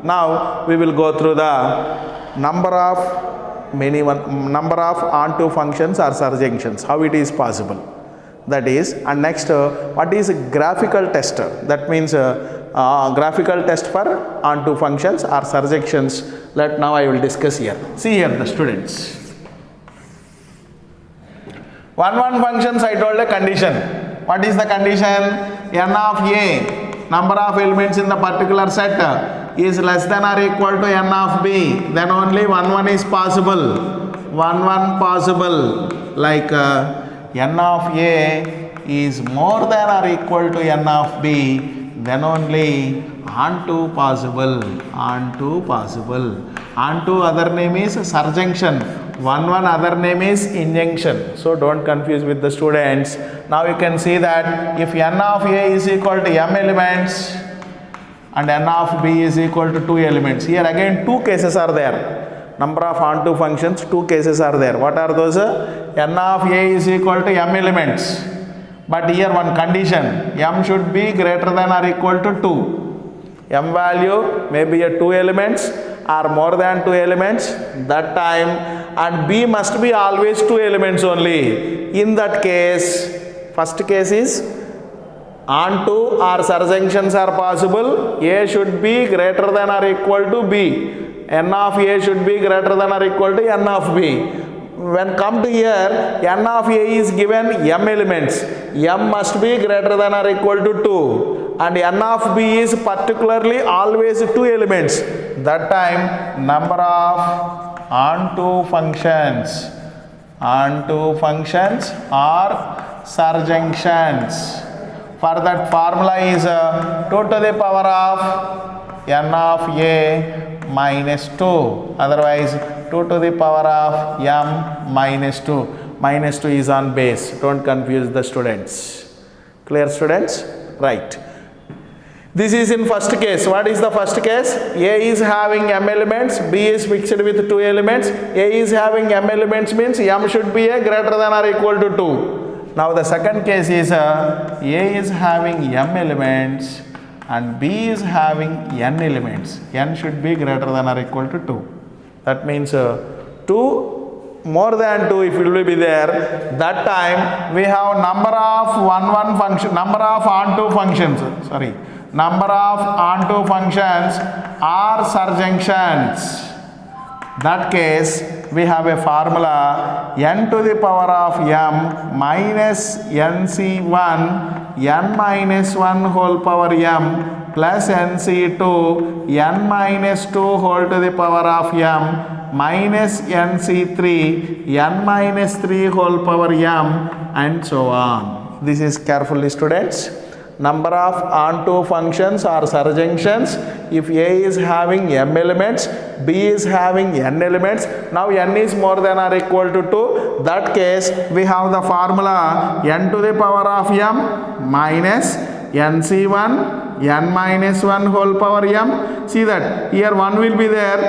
Now we will go through the number of onto functions or surjunctions, how it is possible. That is, and next what is graphical test? That means graphical test for onto functions or surjunctions. Now I will discuss here. See here the students. One functions I told a condition. What is the condition? N of A, number of elements in the particular set, is less than or equal to N of B. Then only one is possible. One possible. Like N of A is more than or equal to N of B. Then only onto possible. Onto other name is surjunction. One other name is injunction. So don't confuse with the students. Now you can see that if N of A is equal to M elements and N of B is equal to 2 elements. Here again 2 cases are there. Number of onto functions, 2 cases are there. What are those? N of A is equal to M elements. But here one condition, M should be greater than or equal to 2. M value may be a 2 elements or more than 2 elements that time, and B must be always 2 elements only. In that case, first case is onto or surjunctions are possible. A should be greater than or equal to B. N of A should be greater than or equal to N of B. When come to here, N of A is given M elements. M must be greater than or equal to 2. And N of B is particularly always 2 elements. That time, number of onto functions or surjunctions. For that formula is 2 to the power of N of A minus 2. Otherwise, 2 to the power of M minus 2. Minus 2 is on base. Don't confuse the students. Clear, students? Right. This is in first case. What is the first case? A is having M elements, B is fixed with 2 elements. A is having M elements means M should be a greater than or equal to 2. Now the second case is A is having M elements and B is having N elements. N should be greater than or equal to 2. That means 2 more than 2 if it will be there. That time we have number of onto functions are surjunctions. That case we have a formula n to the power of m minus nc1 n minus 1 whole power m plus nc2 n minus 2 whole to the power of m minus nc3 n minus 3 whole power m and so on. This is carefully, students. Number of onto functions or surjunctions. If A is having M elements, B is having N elements. Now N is more than or equal to 2. That case we have the formula n to the power of m minus nc1 n minus 1 whole power m. See that here 1 will be there.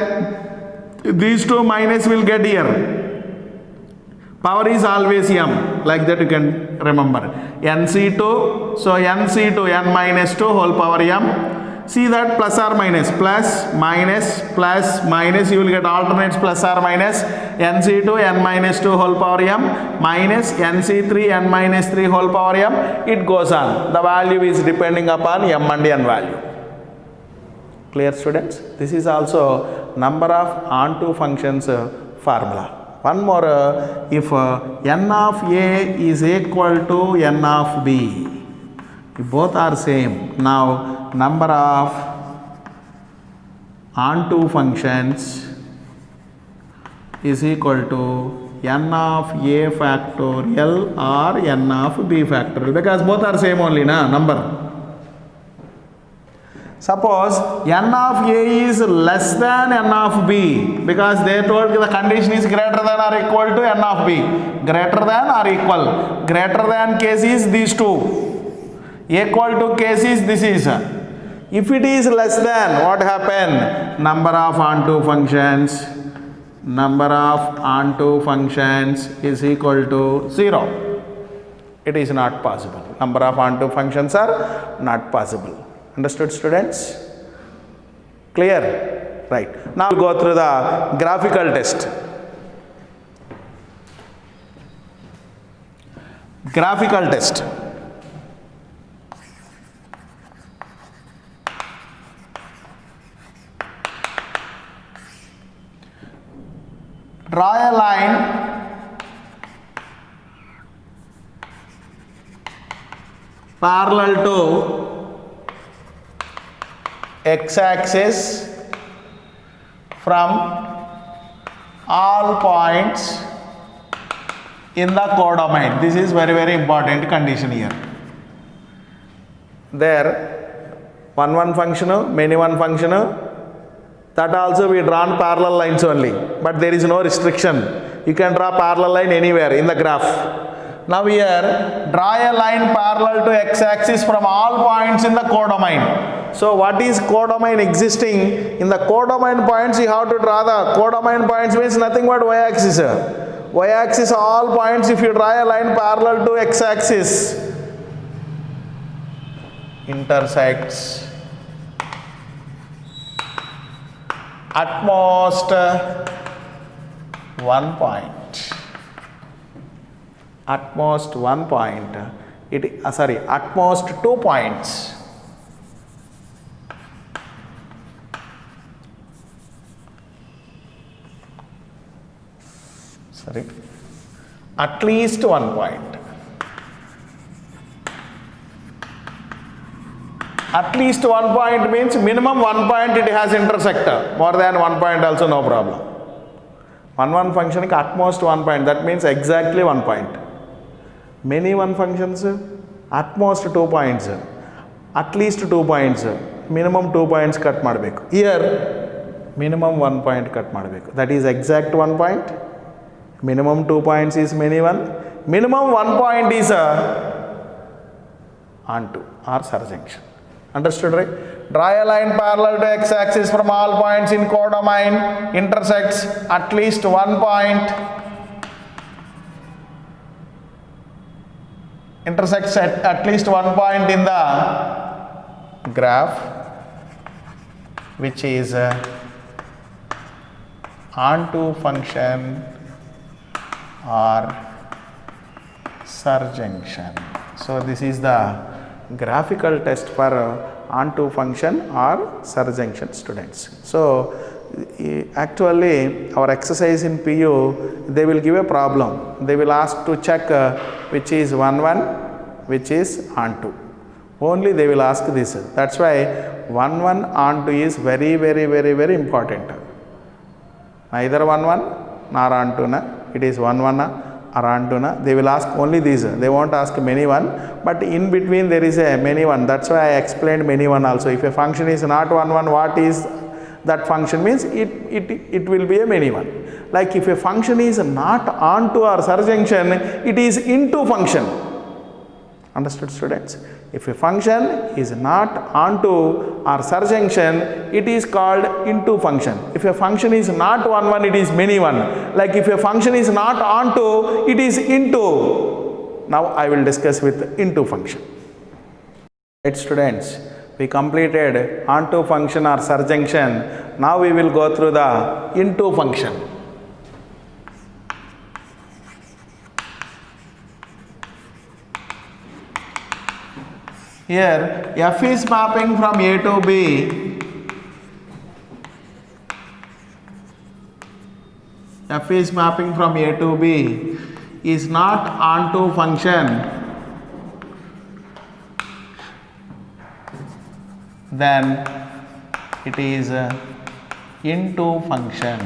These 2 minus will get here. Power is always m, like that you can remember. nc2, so nc2 n minus 2 whole power m. See that plus or minus, plus, minus, you will get alternates plus or minus. nc2 n minus 2 whole power m minus nc3 n minus 3 whole power m. It goes on. The value is depending upon m and n value. Clear, students? This is also number of onto functions formula. One more, if n of A is equal to n of B, if both are same, now number of onto functions is equal to n of A factorial or n of B factorial, because both are same only, number. Suppose n of A is less than n of B, because they told the condition is greater than or equal to n of B. Greater than or equal. Greater than case is these two. Equal to case is this is. If it is less than, what happen? Number of onto functions is equal to 0. It is not possible. Number of onto functions are not possible. Understood, students? Clear? Right. Now we'll go through the graphical test. Graphical test. Draw a line parallel to x-axis from all points in the codomain. This is very important condition here. There one function, many one function, that also we drawn parallel lines only, but there is no restriction. You can draw parallel line anywhere in the graph. Now here, draw a line parallel to x-axis from all points in the codomain. So what is codomain existing? In the codomain points you have to draw the codomain points means nothing but y-axis. Y-axis all points, if you draw a line parallel to x-axis, intersects at most one point. At most one point. At most 2 points. At least 1 point. At least 1 point means minimum 1 point it has intersector. More than 1 point also no problem. One function at most 1 point, that means exactly 1 point. Many one functions at most 2 points. At least 2 points. Minimum 2 points cut ಮಾಡಬೇಕು. Here minimum 1 point cut ಮಾಡಬೇಕು. That is exact 1 point. Minimum 2 points is many one. Minimum 1 point is onto or surjunction. Understood, right? Draw a line parallel to x-axis from all points in codomain, intersects at least 1 point. Intersects at least 1 point in the graph, which is onto function or surjunction. So this is the graphical test for onto function or surjunction, students. So actually our exercise in PU, they will give a problem. They will ask to check which is 1 1, which is onto. Only they will ask this. That's why 1 1 onto is very important. Neither 1 1 nor onto na. It is 1 1 or onto na. They will ask only these. They won't ask many one. But in between there is a many one. That's why I explained many one also. If a function is not 1 1, what is that function means? It will be a many one. Like if a function is not onto or surjunction, it is into function. Understood, students? If a function is not onto or surjunction, it is called into function. If a function is not 1 1, it is many one. Like if a function is not onto, it is into. Now I will discuss with into function. Right, students? We completed onto function or surjunction. Now we will go through the into function. Here f is mapping from A to B. F is mapping from A to B is not onto function, then it is into function.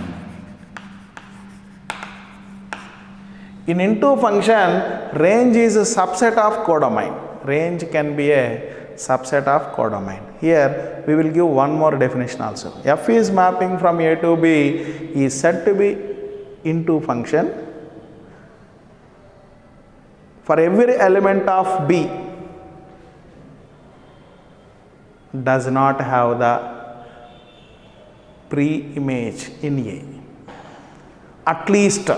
In into function, range is a subset of codomain. Range can be a subset of codomain. Here we will give one more definition also. F is mapping from A to B is said to be into function for every element of B does not have the pre-image in A. At least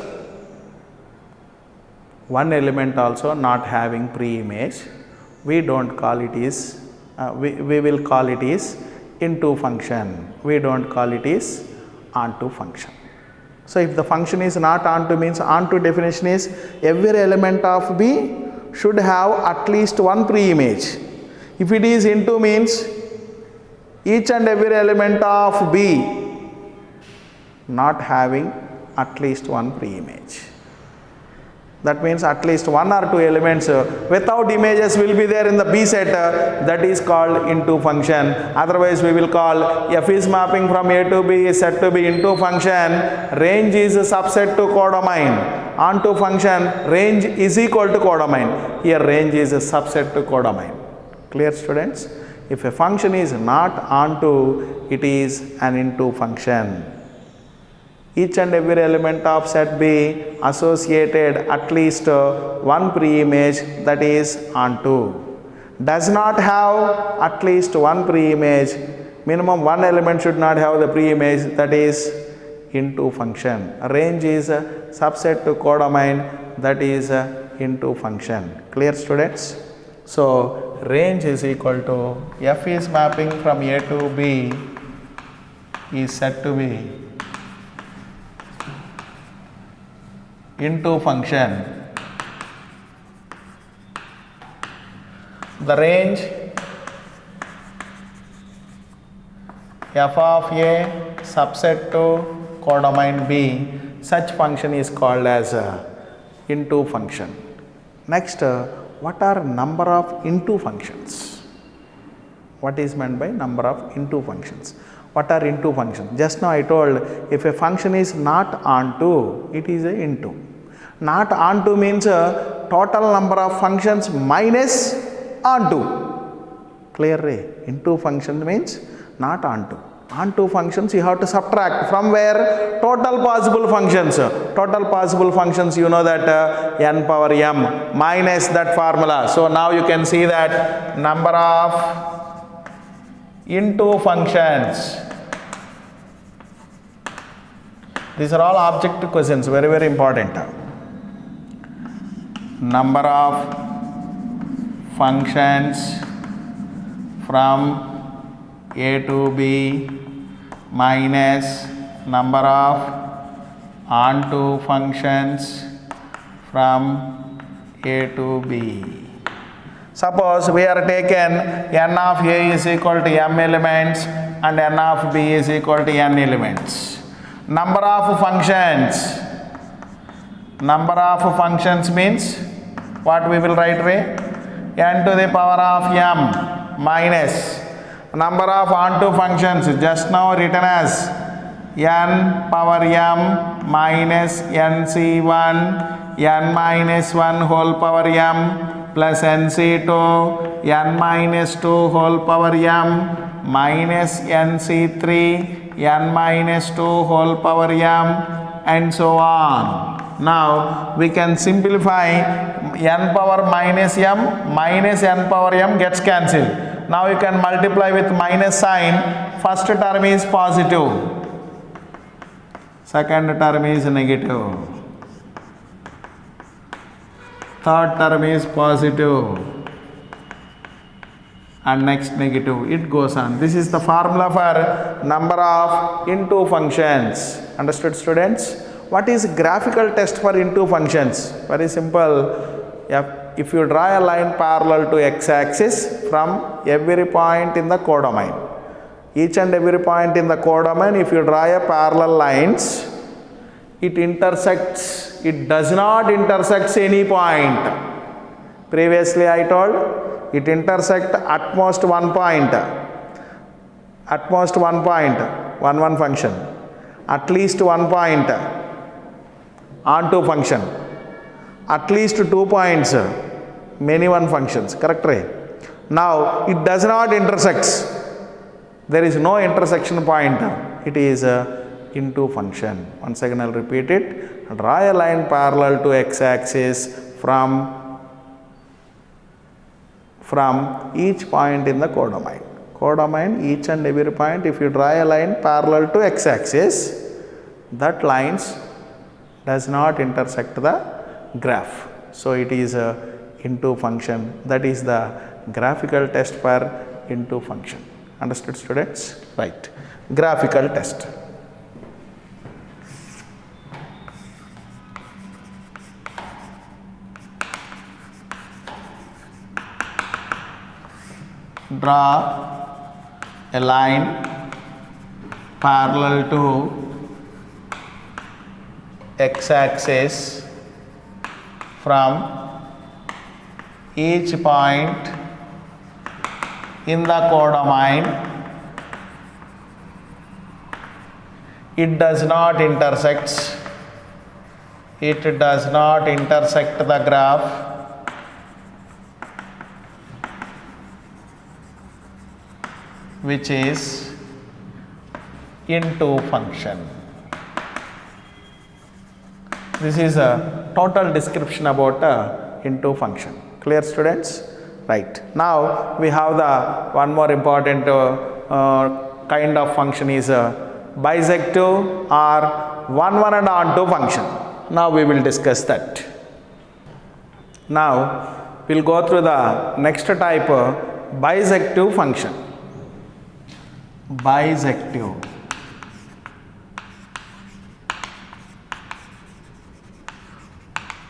one element also not having pre-image, we don't call it is, we will call it is into function. We don't call it is onto function. So if the function is not onto means onto definition is every element of B should have at least one pre-image. If it is into means each and every element of B not having at least one pre-image. That means at least one or two elements without images will be there in the B set, that is called into function. Otherwise we will call f is mapping from A to B is set to be into function, range is a subset to codomain. Onto function, range is equal to codomain. Here range is a subset to codomain. Clear, students? If a function is not onto, it is an into function. Each and every element of set B associated at least one pre-image, that is onto. Does not have at least one pre-image, minimum one element should not have the pre-image, that is into function. Range is a subset to codomain, that is into function. Clear, students? So range is equal to f is mapping from A to B is set to be into function. The range f of A subset to codomain B, such function is called as into function. Next, what are number of into functions? What is meant by number of into functions? What are into functions? Just now I told if a function is not onto, it is a into. Not onto means total number of functions minus onto. Clear? Into function means not onto. Onto functions you have to subtract from where? Total possible functions. Total possible functions, you know that n power m minus that formula. So now you can see that number of into functions. These are all objective questions, very, very important. Number of functions from A to B minus number of onto functions from A to B. Suppose we are taken n of A is equal to m elements and n of B is equal to n elements. Number of functions. Number of functions means what we will write way? N to the power of m minus number of onto functions just now written as n power m minus nc1 n minus 1 whole power m plus nc2 n minus 2 whole power m minus nc3 n minus 2 whole power m and so on. Now we can simplify n power minus m minus n power m gets cancelled. Now you can multiply with minus sign. First term is positive, second term is negative, third term is positive and next negative. It goes on. This is the formula for number of into functions. Understood, students? What is graphical test for into functions? Very simple. If you draw a line parallel to x-axis from every point in the codomain, each and every point in the codomain, if you draw a parallel lines, it intersects, it does not intersect any point. Previously I told it intersect at most one point, one function, at least one point, onto function, at least 2 points, many one functions, correct, right? Now it does not intersect, there is no intersection point, it is into function. Once again I will repeat it. Draw a line parallel to x-axis from each point in the codomain. Codomain, each and every point, if you draw a line parallel to x-axis, that lines does not intersect the graph. So it is a into function. That is the graphical test for into function. Understood, students? Right. Graphical test. Draw a line parallel to x-axis from each point in the codomain. It does not intersect. It does not intersect the graph. Which is into function. This is a total description about into function. Clear, students? Right. Now we have the one more important kind of function is bisective or 1 1 and onto function. Now we will discuss that. Now we will go through the next type, bisective function. Bisective.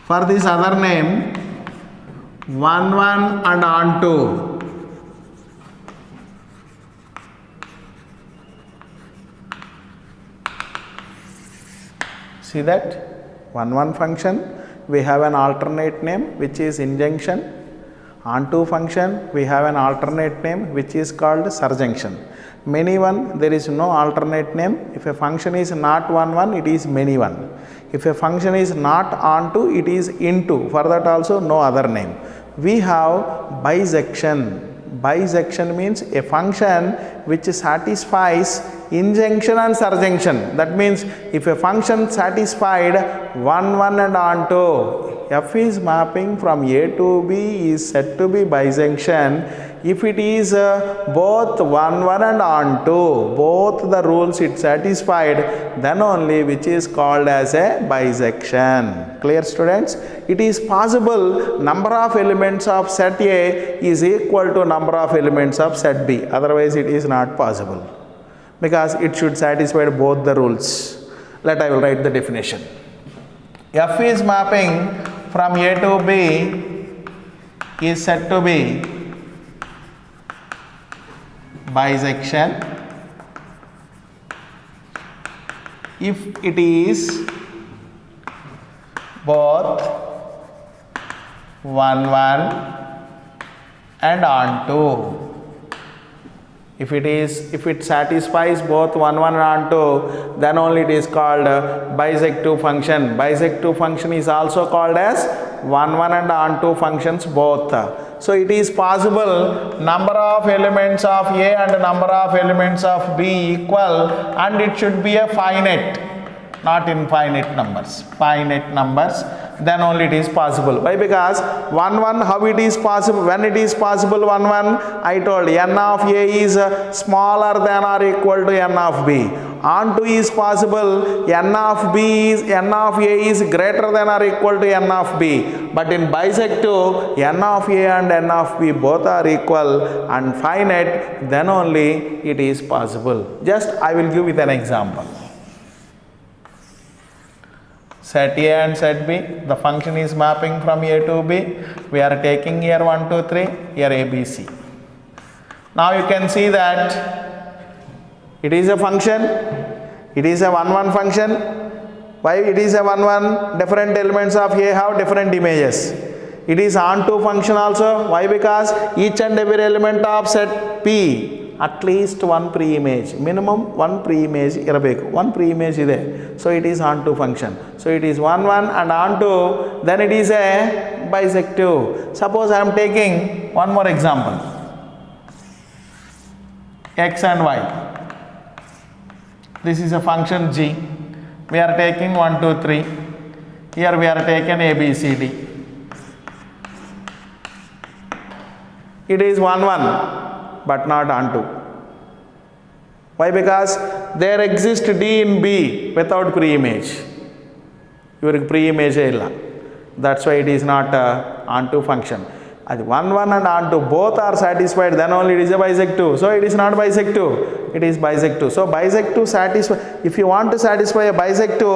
For this other name, 1 1 and onto. See that? 1 1 function, we have an alternate name which is injunction. Onto function, we have an alternate name which is called surjunction. Many one, there is no alternate name. If a function is not 1 1, it is many one. If a function is not onto, it is into. For that also no other name. We have bisection. Bisection means a function which satisfies injunction and surjunction. That means if a function satisfied 1 1 and onto, f is mapping from A to B is said to be bisection. If it is both 1 1 and onto, both the rules it satisfied, then only which is called as a bisection. Clear, students? It is possible number of elements of set A is equal to number of elements of set B. Otherwise it is not possible, because it should satisfy both the rules. I will write the definition. F is mapping from A to B is said to be bisection if it is both 1 1 and onto. If it satisfies both 1 1 and onto, then only it is called bisective function. Bisective function is also called as 1 1 and onto functions both. So it is possible number of elements of A and number of elements of B equal, and it should be a finite, not infinite numbers, finite numbers, then only it is possible. Why? Because 1 1, how it is possible? When it is possible 1 1, I told n of A is smaller than or equal to n of B. Onto is possible, n of A is greater than or equal to n of B. But in bisective, n of A and n of B both are equal and finite, then only it is possible. Just I will give with an example. Set A and set B, the function is mapping from A to B. We are taking here 1 2 3, here A B C. Now you can see that it is a function, it is a 1 1 function. Why it is a 1 1? Different elements of A have different images. It is onto function also. Why? Because each and every element of set P at least one pre-image, minimum one pre-image irabeko, one pre-image ide. So it is onto function. So it is 1 1 and onto, then it is a bisective. Suppose I am taking one more example, x and y. This is a function g. We are taking 1 2 3. Here we are taking a b c d. It is 1 1 but not onto. Why? Because there exists D in B without pre-image. Your pre-image illa. That's why it is not onto function. అది 1 1 and onto both are satisfied, then only it is a bisective. So it is not bisective, it is bisective. So bisective satisfy, if you want to satisfy a bisective,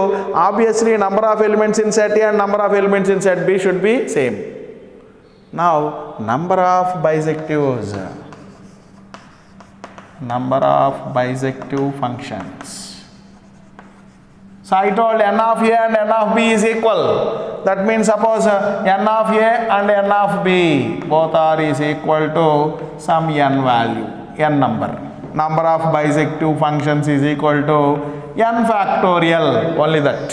obviously number of elements in set A and number of elements in set B should be same. Now number of bisectives, number of bisective functions. So I told n of A and n of B is equal. That means suppose n of A and n of B both are is equal to some n value, n number. Number of bisective functions is equal to n factorial, only that.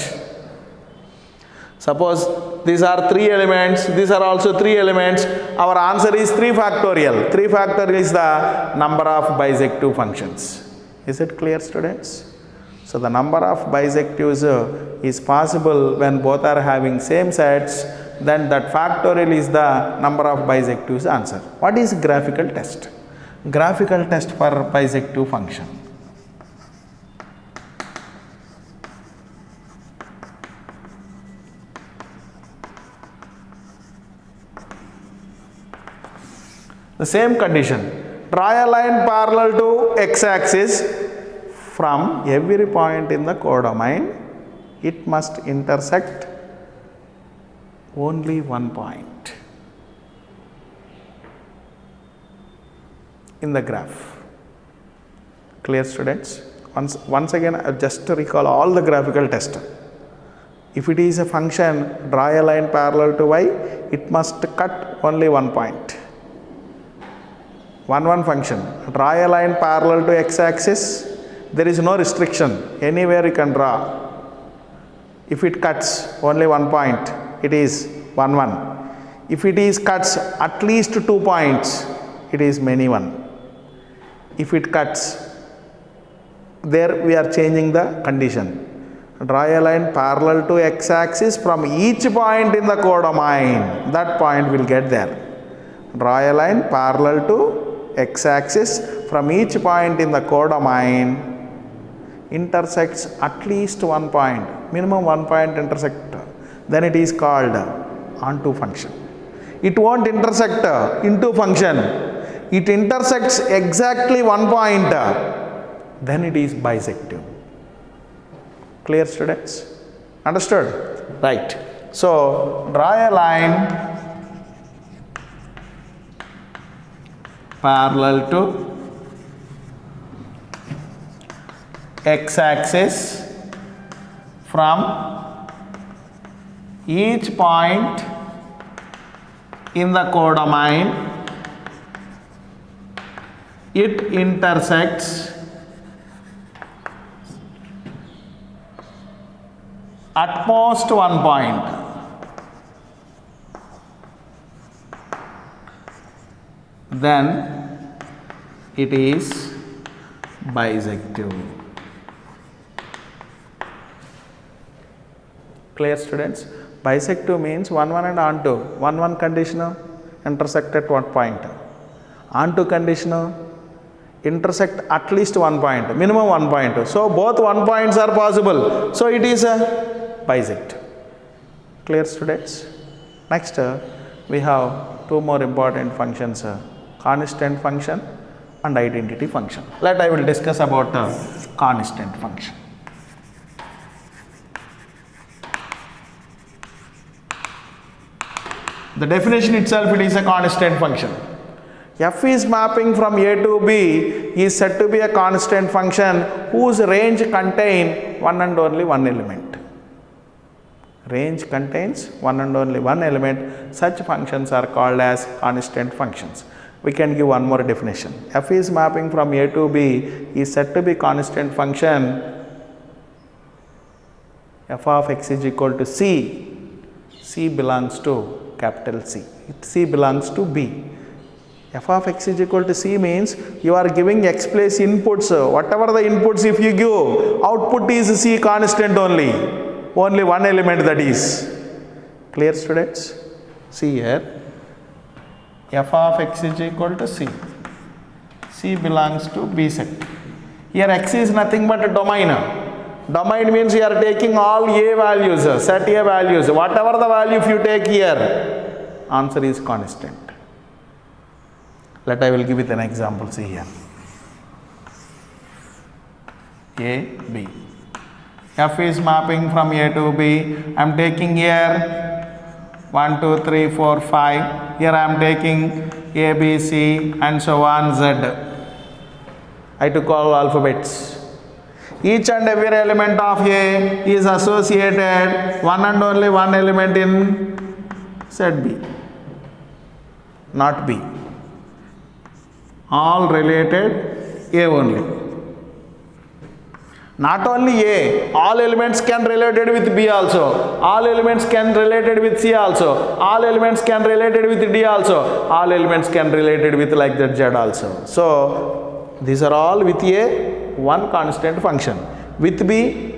Suppose these are 3 elements, these are also 3 elements, our answer is 3 factorial. 3 factorial is the number of bisective functions. Is it clear, students? So the number of bisectives is possible when both are having same sets, then that factorial is the number of bisectives answer. What is graphical test? Graphical test for bisective function. The same condition. Draw a line parallel to x-axis. From every point in the codomain, it must intersect only one point in the graph. Clear, students? Once again, just to recall all the graphical test. If it is a function, draw a line parallel to y, it must cut only one point. 1 function, draw a line parallel to x-axis. There is no restriction, anywhere you can draw. If it cuts only one point, it is 1 1. If it is cuts at least 2 points, it is many 1. If it cuts, there we are changing the condition. Draw a line parallel to x-axis from each point in the codomain, that point will get there. Draw a line parallel to x-axis from each point in the codomain, intersects at least one point, minimum 1 point intersect, then it is called onto function. It won't intersect into function, it intersects exactly 1 point, then it is bisective. Clear, students? Understood? Right. So draw a line parallel to x-axis from each point in the codomain, it intersects at most 1 point. Then it is bisective. Clear, students? Bisective means 1 1 and onto. 1 1 conditional, intersect at 1 point. Onto conditional, intersect at least 1 point, minimum 1 point. So both 1 points are possible. So it is a bisective. Clear, students? Next, we have 2 more important functions, constant function and identity function. I will discuss about constant function. The definition itself, it is a constant function. F is mapping from A to B is said to be a constant function whose range contain one and only one element. Range contains one and only one element. Such functions are called as constant functions. We can give one more definition. F is mapping from A to B is said to be constant function. F of x is equal to C. C belongs to capital C. C belongs to B. F of x is equal to C means you are giving x place inputs. Whatever the inputs if you give, output is C constant only. Only one element, that is. Clear, students? See here. F of x is equal to C. C belongs to B set. Here x is nothing but a domain. Domain means you are taking all A values, set A values. Whatever the value if you take here, answer is constant. I will give it an example. See here. A, B. F is mapping from A to B. I am taking here 1, 2, 3, 4, 5. Here I am taking A, B, C and so on Z. I took all alphabets. Each and every element of A is associated one and only one element in set B, not B. All related A only. Not only A, all elements can related with B also. All elements can related with C also. All elements can related with D also. All elements can related with like that Z also. So these are all with A, one constant function. With B,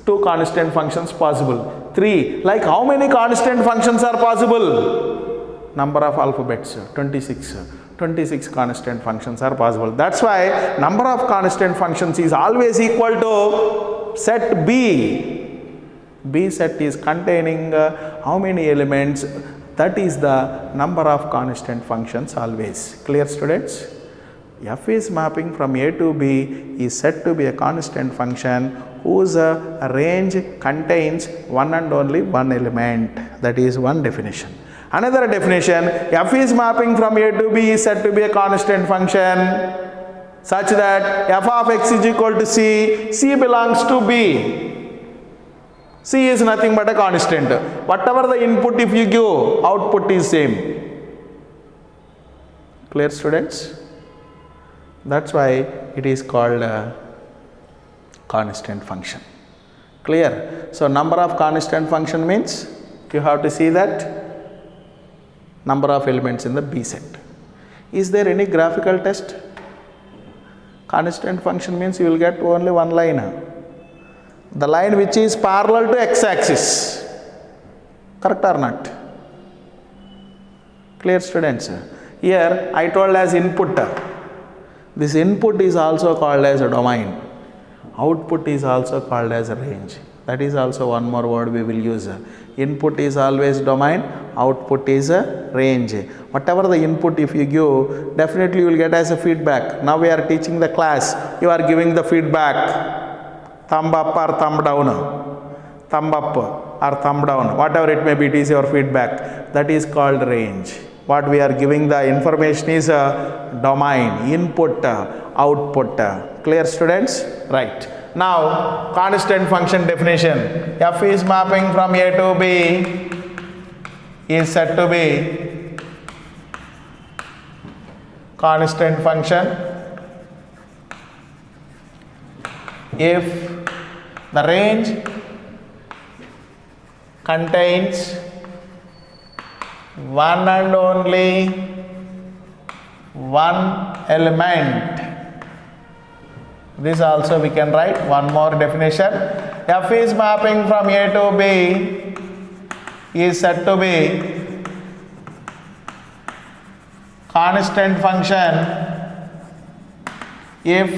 two constant functions possible. 3. Like how many constant functions are possible? Number of alphabets, 26. 26 constant functions are possible. That's why number of constant functions is always equal to set B. B set is containing how many elements? That is the number of constant functions always. Clear, students? F is mapping from A to B is said to be a constant function whose range contains one and only one element. That is one definition. Another definition, F is mapping from A to B is said to be a constant function such that f of x is equal to C, C belongs to B. C is nothing but a constant. Whatever the input if you give, output is same. Clear, students? That's why it is called a constant function. Clear? So number of constant function means you have to see that number of elements in the B set. Is there any graphical test? Constant function means you will get only one line. The line which is parallel to x-axis. Correct or not? Clear, students? Here I told as input. This input is also called as a domain. Output is also called as a range. That is also one more word we will use. Input is always domain, output is a range. Whatever the input if you give, definitely you will get as a feedback. Now we are teaching the class, you are giving the feedback. Thumb up or thumb down. Thumb up or thumb down. Whatever it may be, it is your feedback. That is called range. What we are giving the information is a domain, input, output. Clear, students? Right. Now, constant function definition. F is mapping from A to B is said to be constant function if the range contains one and only one element. This also we can write one more definition. F is mapping from A to B is said to be constant function if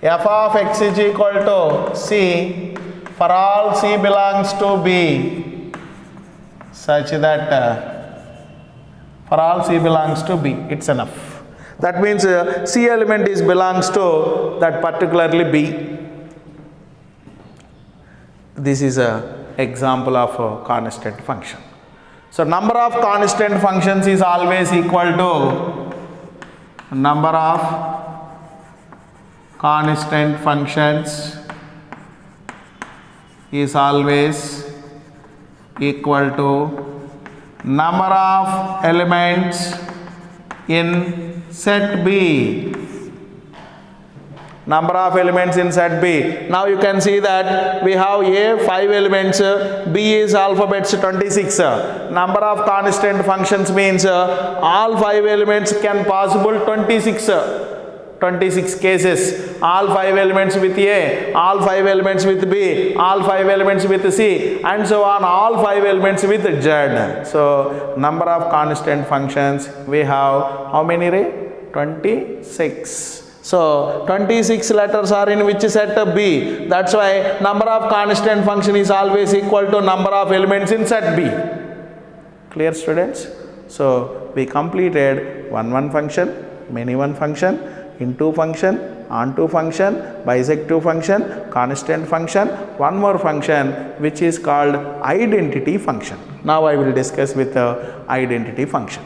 f of x is equal to C for all C belongs to B such that for all C belongs to B. It's enough. That means C element is belongs to that particularly B. This is a example of a constant function. So number of constant functions is always equal to number of constant functions is always equal to number of elements in set B. Number of elements in set B. Now you can see that we have A 5 elements, B is alphabets 26. Number of constant functions means all 5 elements can possible 26. 26 cases. All 5 elements with A, all 5 elements with B, all 5 elements with C, and so on, all 5 elements with Z. So number of constant functions we have how many, Ray? 26. So 26 letters are in which set B. That's why number of constant function is always equal to number of elements in set B. Clear, students? So we completed 1 function, many one function, into function, onto function, bisective function, constant function, one more function which is called identity function. Now I will discuss with the identity function.